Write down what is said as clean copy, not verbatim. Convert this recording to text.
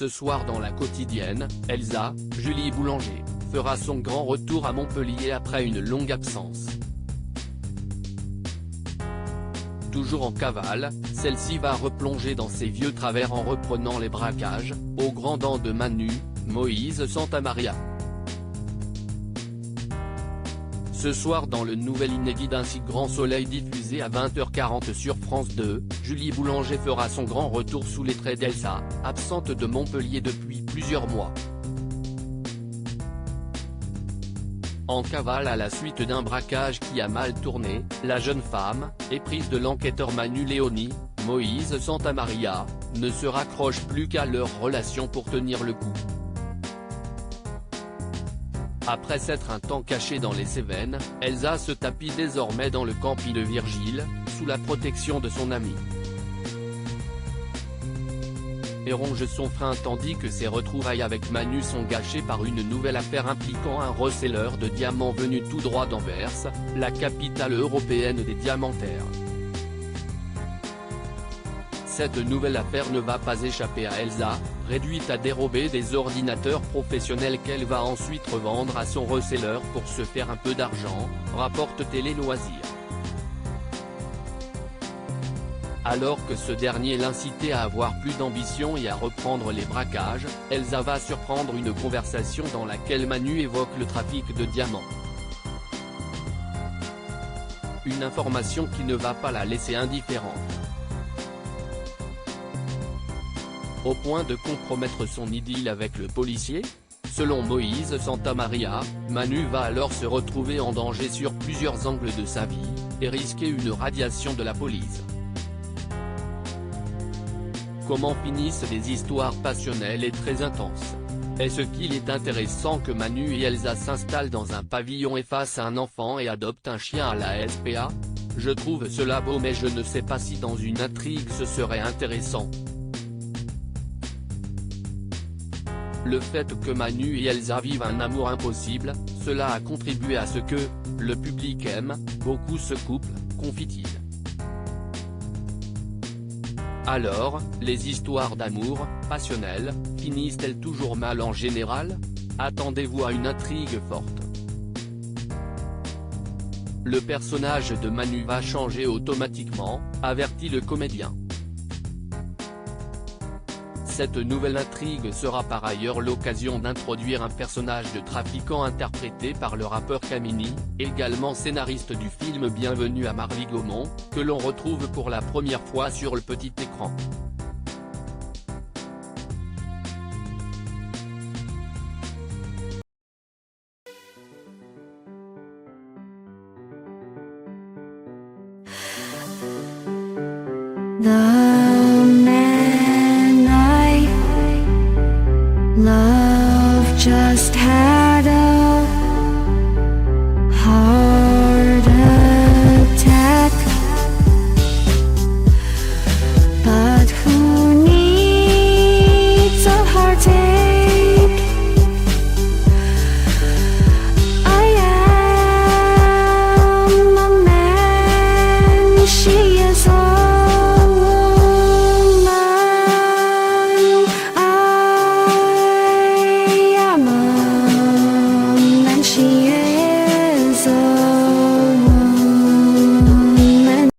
Ce soir dans la quotidienne, Elsa, Julie Boulanger, fera son grand retour à Montpellier après une longue absence. Toujours en cavale, celle-ci va replonger dans ses vieux travers en reprenant les braquages, aux grands dents de Manu, Moïse Santamaria. Ce soir dans le nouvel inédit d'Un si grand soleil diffusé à 20h40 sur France 2, Julie Boulanger fera son grand retour sous les traits d'Elsa, absente de Montpellier depuis plusieurs mois. En cavale à la suite d'un braquage qui a mal tourné, la jeune femme, éprise de l'enquêteur Manu Léoni, Moïse Santamaria, ne se raccroche plus qu'à leur relation pour tenir le coup. Après s'être un temps cachée dans les Cévennes, Elsa se tapit désormais dans le campi de Virgile, sous la protection de son ami. Et ronge son frein tandis que ses retrouvailles avec Manu sont gâchées par une nouvelle affaire impliquant un receleur de diamants venu tout droit d'Anvers, la capitale européenne des diamantaires. Cette nouvelle affaire ne va pas échapper à Elsa, réduite à dérober des ordinateurs professionnels qu'elle va ensuite revendre à son receleur pour se faire un peu d'argent, rapporte Télé Loisirs. Alors que ce dernier l'incitait à avoir plus d'ambition et à reprendre les braquages, Elsa va surprendre une conversation dans laquelle Manu évoque le trafic de diamants. Une information qui ne va pas la laisser indifférente. Au point de compromettre son idylle avec le policier? Selon Moïse Santamaria, Manu va alors se retrouver en danger sur plusieurs angles de sa vie, et risquer une radiation de la police. Comment finissent les histoires passionnelles et très intenses? Est-ce qu'il est intéressant que Manu et Elsa s'installent dans un pavillon et fassent un enfant et adoptent un chien à la SPA? Je trouve cela beau mais je ne sais pas si dans une intrigue ce serait intéressant. Le fait que Manu et Elsa vivent un amour impossible, cela a contribué à ce que le public aime beaucoup ce couple, confie-t-il. Alors, les histoires d'amour, passionnelles, finissent-elles toujours mal en général? Attendez-vous à une intrigue forte. Le personnage de Manu va changer automatiquement, avertit le comédien. Cette nouvelle intrigue sera par ailleurs l'occasion d'introduire un personnage de trafiquant interprété par le rappeur Kamini, également scénariste du film Bienvenue à Marly-Gaumont, que l'on retrouve pour la première fois sur le petit écran. 나